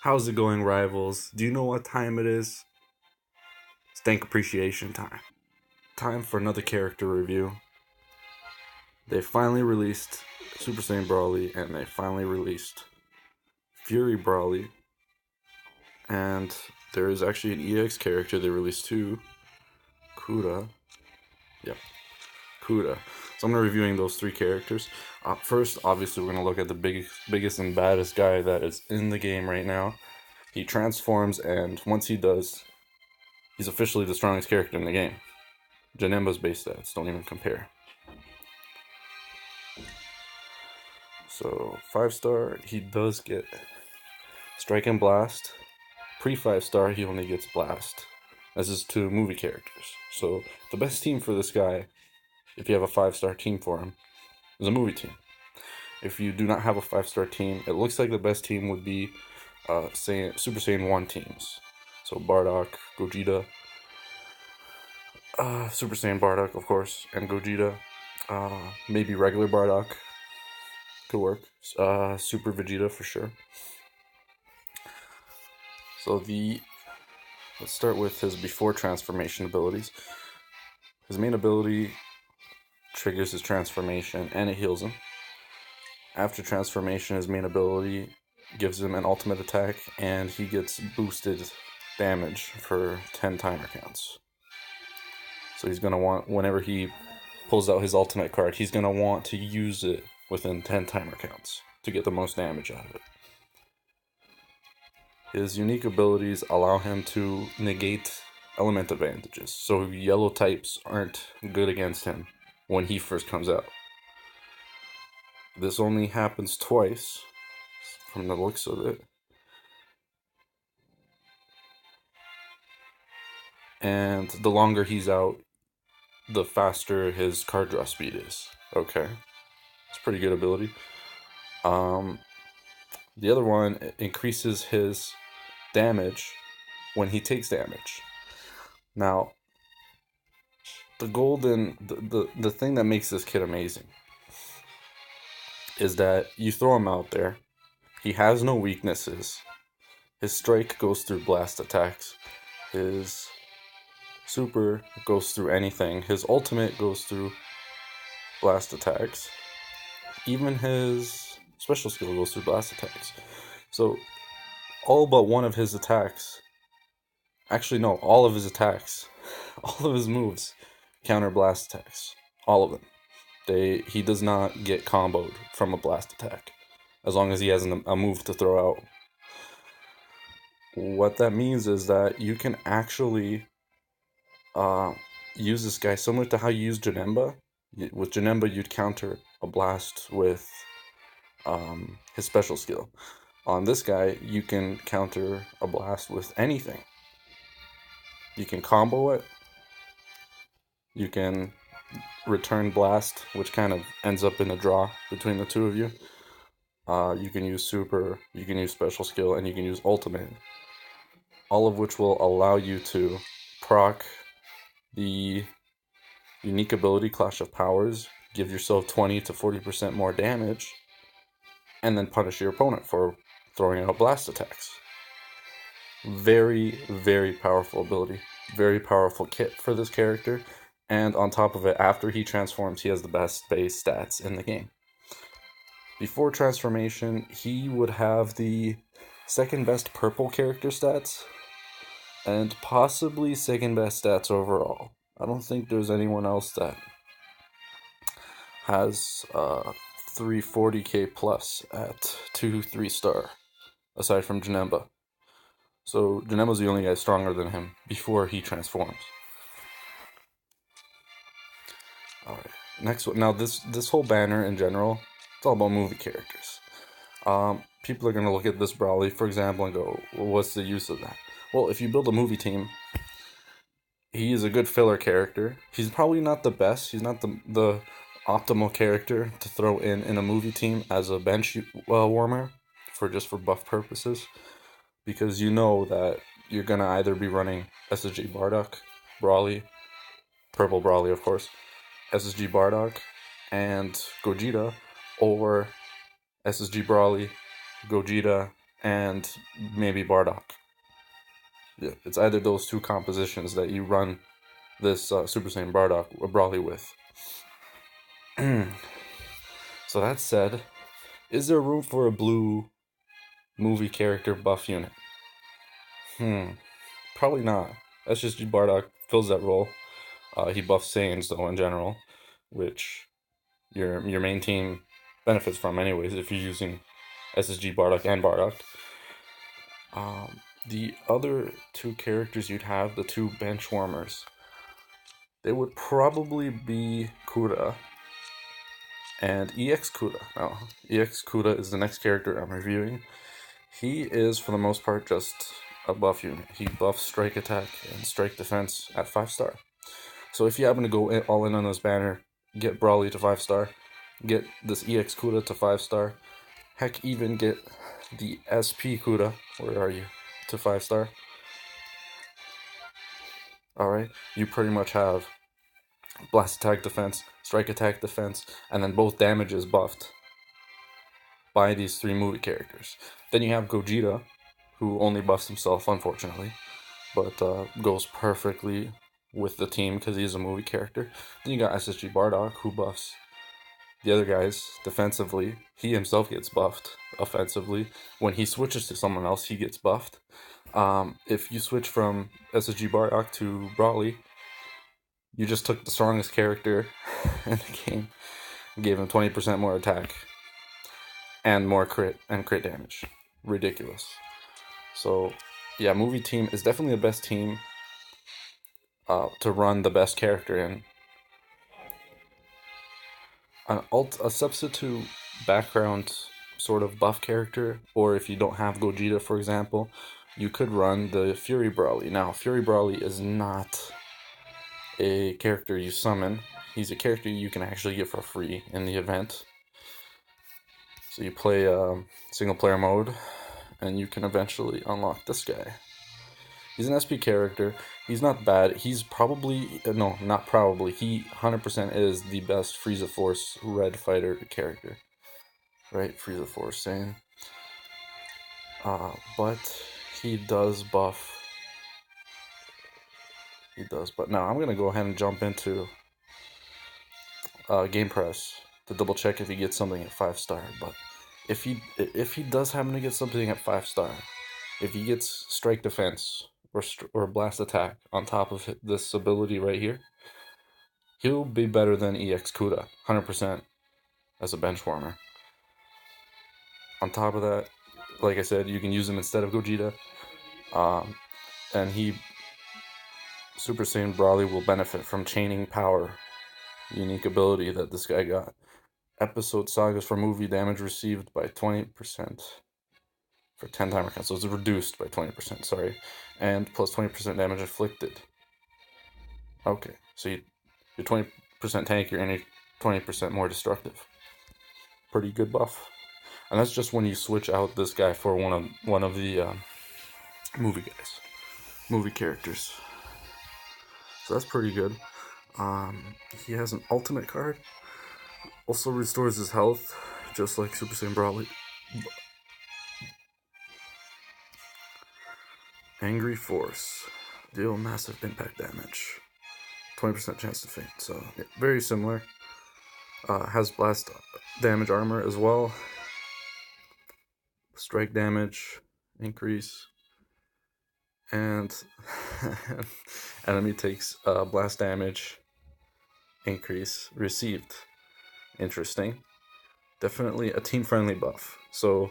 How's it going, rivals? Do you know what time it is? It's Dank appreciation time. Time for another character review. They finally released Super Saiyan Brawly, and they finally released Fury Brawly. And there is actually an EX character they released too. Kuda. Yep, Kuda. So I'm going to be reviewing those three characters. First, obviously, we're going to look at the biggest and baddest guy that is in the game right now. He transforms, and once he does, he's officially the strongest character in the game. Janemba's base stats don't even compare. So 5-star, he does get Strike and Blast. Pre 5-star, he only gets Blast, as is two movie characters. So the best team for this guy, if you have a 5-star team for him, is a movie team. If you do not have a 5-star team, it looks like the best team would be Super Saiyan 1 teams. So Bardock, Gogeta, Super Saiyan Bardock, of course, and Gogeta. Maybe regular Bardock could work. Super Vegeta for sure. So let's start with his before transformation abilities. His main ability triggers his transformation and it heals him. After transformation, his main ability gives him an ultimate attack and he gets boosted damage for 10 timer counts. So he's going to want, whenever he pulls out his ultimate card, he's going to want to use it within 10 timer counts to get the most damage out of it. His unique abilities allow him to negate element advantages, so yellow types aren't good against him when he first comes out. This only happens twice, from the looks of it. And the longer he's out, the faster his card draw speed is. Okay. It's a pretty good ability. The other one increases his damage when he takes damage. Now, the thing that makes this kid amazing is that you throw him out there, he has no weaknesses. His strike goes through blast attacks. His super goes through anything. His ultimate goes through blast attacks. Even his special skill goes through blast attacks. So all but one of his attacks, actually no, all of his attacks, all of his moves counter blast attacks. All of them. He does not get comboed from a blast attack as long as he has a move to throw out. What that means is that you can actually use this guy similar to how you use Janemba. With Janemba, you'd counter a blast with his special skill. On this guy, you can counter a blast with anything. You can combo it. You can return blast, which kind of ends up in a draw between the two of you. You can use super, you can use special skill, and you can use ultimate. All of which will allow you to proc the unique ability Clash of Powers, give yourself 20 to 40% more damage, and then punish your opponent for throwing out blast attacks. Very, very powerful ability. Very powerful kit for this character. And on top of it, after he transforms, he has the best base stats in the game. Before transformation, he would have the second best purple character stats and possibly second best stats overall. I don't think there's anyone else that has 340k plus at 2-3-star aside from Janemba. So Janemba's the only guy stronger than him before he transforms. Alright, next one. Now this whole banner in general, it's all about movie characters. People are going to look at this Brawly, for example, and go, well, what's the use of that? Well, if you build a movie team, he is a good filler character. He's probably not the best. He's not the optimal character to throw in a movie team as a bench warmer for buff purposes, because you know that you're going to either be running SSJ Bardock, Brawly, Purple Brawly, of course, SSG Bardock, and Gogeta, or SSG Brawly, Gogeta, and maybe Bardock. Yeah, it's either those two compositions that you run this Super Saiyan Bardock or Brawly with. So that said, is there room for a blue movie character buff unit? Probably not. SSJ Bardock fills that role. He buffs Saiyans though in general, which your main team benefits from anyways if you're using SSG Bardock and Bardock. The other two characters you'd have, the two bench warmers, they would probably be Kuda and EX Kuda. Now, EX Kuda is the next character I'm reviewing. He is, for the most part, just a buff unit. He buffs strike attack and strike defense at 5-star. So if you happen to go all in on this banner, get Brawly to 5-star, get this EX Kuda to 5-star, heck, even get the SP Kuda, where are you, to 5-star. Alright, you pretty much have blast attack defense, strike attack defense, and then both damages buffed by these three movie characters. Then you have Gogeta, who only buffs himself, unfortunately, but goes perfectly with the team because he's a movie character. Then you got SSG Bardock, who buffs the other guys defensively. He himself gets buffed offensively. When he switches to someone else, he gets buffed. If you switch from SSG Bardock to Brawly, you just took the strongest character in the game and gave him 20% more attack and more crit damage. Ridiculous. So, yeah, movie team is definitely the best team to run the best character in. A substitute background sort of buff character, or if you don't have Gogeta, for example, you could run the Fury Brawly. Now, Fury Brawly is not a character you summon. He's a character you can actually get for free in the event. So you play single player mode, and you can eventually unlock this guy. He's an SP character. He's not bad. He's probably, no, not probably, he 100% is the best Frieza Force Red Fighter character. Right, Frieza Force saying. But he does buff. He does, but now I'm going to go ahead and jump into Game Press to double check if he gets something at 5-star. But if he does happen to get something at 5-star, if he gets strike defense or blast attack on top of this ability right here, he'll be better than EX Kuda 100% as a bench warmer. On top of that, like I said, you can use him instead of Gogeta, and Super Saiyan Brawly will benefit from chaining power, unique ability that this guy got. Episode sagas for movie damage received by 20% for 10 timer count, so it's reduced by 20%, sorry, and plus 20% damage inflicted. Okay, so you're 20% tankier and you're 20% more destructive. Pretty good buff. And that's just when you switch out this guy for one of the movie characters. So that's pretty good. He has an ultimate card. Also restores his health, just like Super Saiyan Brawly. Angry Force. Deal massive impact damage. 20% chance to faint. So, yeah, very similar. Has blast damage armor as well. Strike damage increase. And enemy takes blast damage increase received. Interesting. Definitely a team-friendly buff. So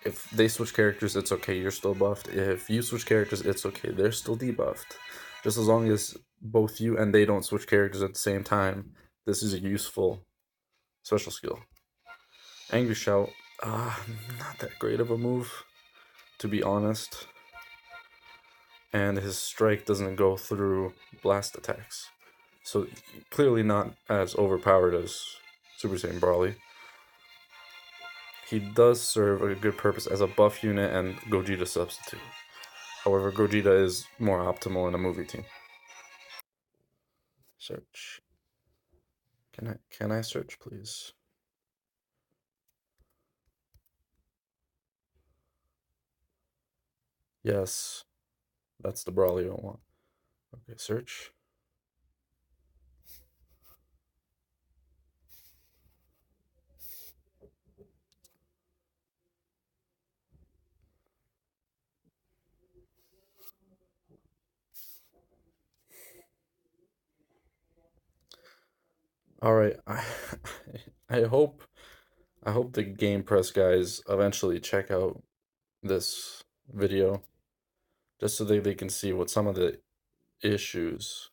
if they switch characters, it's okay, you're still buffed. If you switch characters, it's okay, they're still debuffed. Just as long as both you and they don't switch characters at the same time, this is a useful special skill. Angry Shout, not that great of a move, to be honest. And his strike doesn't go through blast attacks. So clearly not as overpowered as Super Saiyan Brawly. He does serve a good purpose as a buff unit and Gogeta substitute. However, Gogeta is more optimal in a movie team. Search. Can I search, please? Yes, that's the Brawly I want. Okay, search. All right, I hope the Game Press guys eventually check out this video just so they can see what some of the issues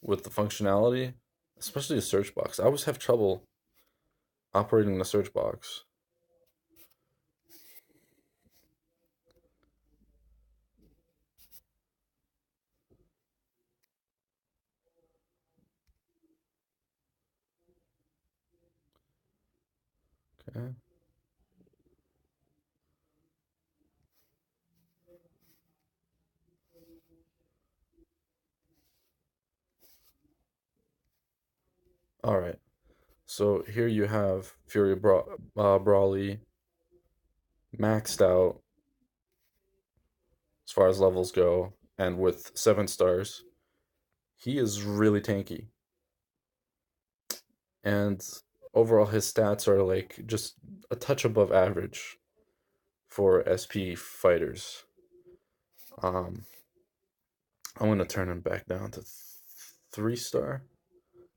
with the functionality, especially the search box. I always have trouble operating the search box. Okay. All right. So here you have Brawly maxed out as far as levels go, and with 7 stars, he is really tanky. And overall, his stats are like just a touch above average for SP fighters. I'm gonna turn him back down to 3 star.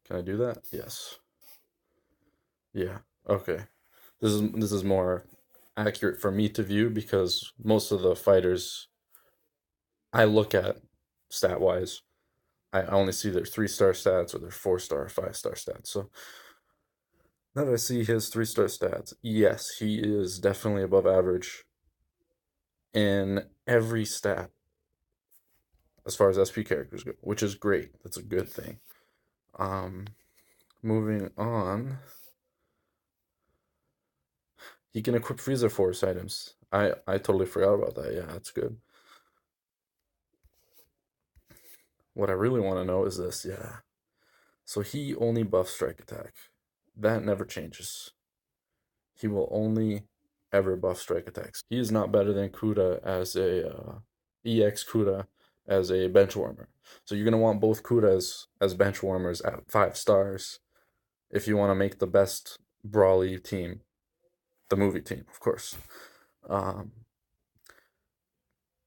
Can I do that? Yes. Yeah. Okay. This is more accurate for me to view because most of the fighters I look at stat wise, I only see their 3 star stats or their 4 star, 5 star stats. So now that I see his 3 star stats, yes, he is definitely above average in every stat as far as SP characters go, which is great. That's a good thing. Moving on, he can equip Freezer Force items. I totally forgot about that. Yeah, that's good. What I really want to know is this. Yeah, so he only buffs strike attack. That never changes. He will only ever buff strike attacks. He is not better than Kuda as a EX Kuda as a bench warmer. So you're gonna want both Kudas as bench warmers at 5 stars if you want to make the best Brawly team, the movie team, of course. The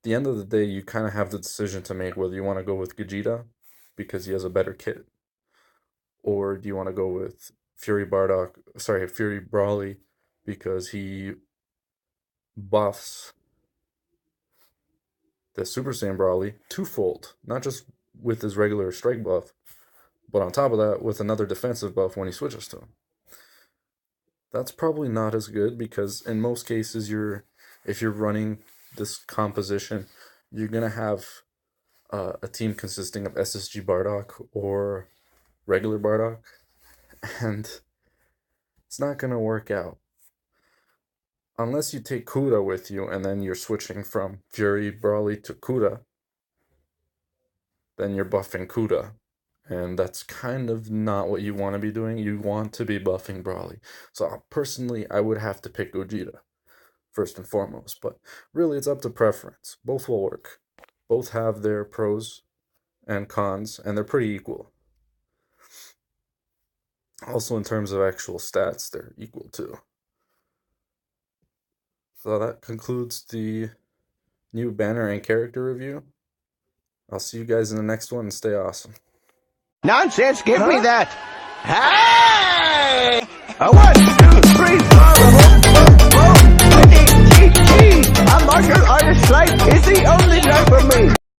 end of the day, you kind of have the decision to make whether you want to go with Gogeta because he has a better kit, or do you want to go with Fury Brawly because he buffs the Super Saiyan Brawly twofold, not just with his regular strike buff, but on top of that with another defensive buff when he switches to him. That's probably not as good because in most cases if you're running this composition, you're gonna have a team consisting of SSG Bardock or regular Bardock, and it's not gonna work out unless you take Kuda with you and then you're switching from Fury Brawly to Kuda. Then you're buffing Kuda, and that's kind of not what you want to be doing. You want to be buffing Brawly. So personally, I would have to pick Gogeta first and foremost, but really it's up to preference. Both will work. Both have their pros and cons, and they're pretty equal. Also, in terms of actual stats, they're equal too. So that concludes the new banner and character review. I'll see you guys in the next one, and stay awesome. Nonsense, give me that. Hey! A what?